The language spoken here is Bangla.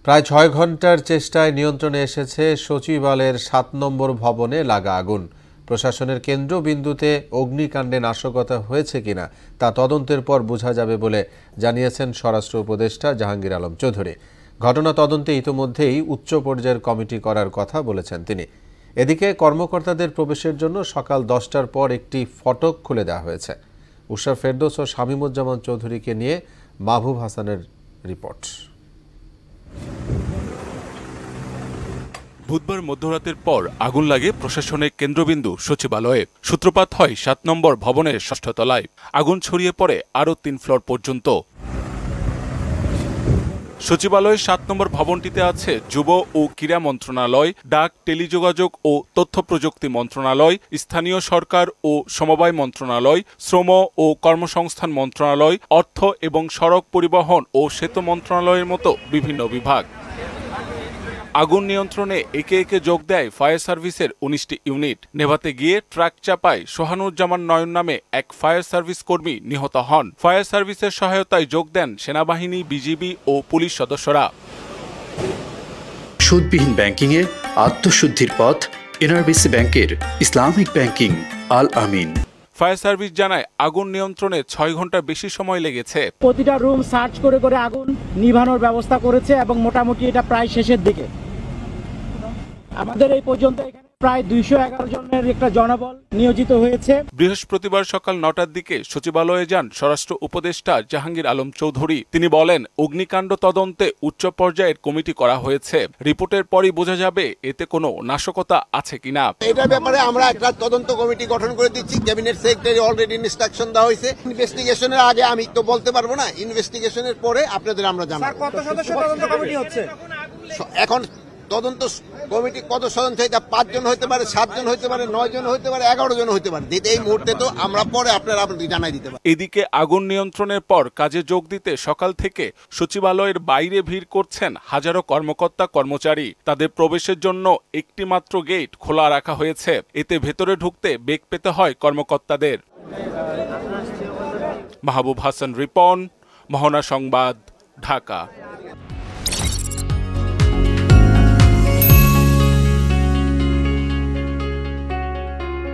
প্রায় ৬ ঘন্টার চেষ্টায় নিয়ন্ত্রণে এসেছে সচিবালয়ের ৭ নম্বর ভবনে লাগা আগুন। প্রশাসনের কেন্দ্রবিন্দুতে অগ্নিকাণ্ডে নাশকতা হয়েছে কিনা তা তদন্তের পর বোঝা যাবে বলে জানিয়েছেন স্বরাষ্ট্র উপদেষ্টা জাহাঙ্গীর আলম চৌধুরী। ঘটনা তদন্তে ইতোমধ্যেই উচ্চ পর্যায়ের কমিটি করার কথা বলেছেন তিনি। এদিকে কর্মকর্তাদের প্রবেশের জন্য সকাল ১০টার পর একটি ফটক খুলে দেওয়া হয়েছে। উষা ফেরদৌস ও শামীমুজ্জামান চৌধুরীকে নিয়ে মাহবুব হাসানের রিপোর্ট। বুধবার মধ্যরাতের পর আগুন লাগে প্রশাসনের কেন্দ্রবিন্দু সচিবালয়ে। সূত্রপাত হয় ৭ নম্বর ভবনের ৬ষ্ঠ তলায়। আগুন ছড়িয়ে পড়ে আরও ৩ ফ্লোর পর্যন্ত। সচিবালয়ের ৭ নম্বর ভবনটিতে আছে যুব ও ক্রীড়া মন্ত্রণালয়, ডাক, টেলিযোগাযোগ ও তথ্য প্রযুক্তি মন্ত্রণালয়, স্থানীয় সরকার ও সমবায় মন্ত্রণালয়, শ্রম ও কর্মসংস্থান মন্ত্রণালয়, অর্থ এবং সড়ক পরিবহন ও সেতু মন্ত্রণালয়ের মতো বিভিন্ন বিভাগ। আগুন নিয়ন্ত্রণে একে একে যোগ দেয় ফায়ার সার্ভিসের ১৯টি ইউনিট। নেভাতে গিয়ে ট্রাক চাপায় সোহানুজ্জামান নয়ন নামে এক ফায়ার সার্ভিস কর্মী নিহত হন। ফায়ার সার্ভিসের সহায়তায় যোগ দেন সেনাবাহিনী, বিজিবি ও পুলিশ সদস্যরা। সুদবিহীন ব্যাংকিংয়ে আত্মশুদ্ধির পথ এনআরবিসি ব্যাংকের ইসলামিক ব্যাংকিং আল আমিন। ফায়ার সার্ভিস জানায় আগুন নিয়ন্ত্রণে ৬ ঘন্টা বেশি সময় লেগেছে। প্রতিটা রুম সার্চ করে করে আগুন নিভানোর ব্যবস্থা করেছে এবং মোটামুটি এটা প্রায় শেষের দিকে। আমাদের এই পর্যন্ত এখানে প্রায় ২১১ জনের একটা জনবল নিয়োজিত হয়েছে। বৃহস্পতিবার সকাল ৯টার দিকে সচিবালয়ে যান স্বরাষ্ট্র উপদেষ্টা জাহাঙ্গীর আলম চৌধুরী। তিনি বলেন, অগ্নিকাণ্ড তদন্তে উচ্চ পর্যায়ের কমিটি করা হয়েছে। রিপোর্টের পরই বোঝা যাবে এতে কোনো নাশকতা আছে কিনা। এটার ব্যাপারে আমরা একটা তদন্ত কমিটি গঠন করে দিচ্ছি। ক্যাবিনেট সেক্রেটারি অলরেডি ইনস্ট্রাকশন দেওয়া হয়েছে। ইনভেস্টিগেশনের আগে আমি তো বলতে পারবো না, ইনভেস্টিগেশনের পরে আপনাদের আমরা জানাবো। কত সদস্য তদন্ত কমিটি হচ্ছে এখন? তদন্ত কমিটি কত সদস্য? এটা ৫ জন হতে পারে, ৭ জন হতে পারে, ৯ জন হতে পারে, ১১ জন হতে পারে। এই মুহূর্তে তো আমরা পরে আপনারা জানাই দিতে পারি। এদিকে আগুন নিয়ন্ত্রণের পর কাজে যোগ দিতে সকাল থেকে সচিবালয়ের বাইরে ভিড় করছেন হাজারো কর্মকর্তা কর্মচারী। তাদের প্রবেশের জন্য একটি মাত্র গেট খোলা রাখা হয়েছে। এতে ভেতরে ঢুকতে বেগ পেতে হয় কর্মকর্তাদের। মাহবুব হাসান রিপন, মোহনা সংবাদ, ঢাকা।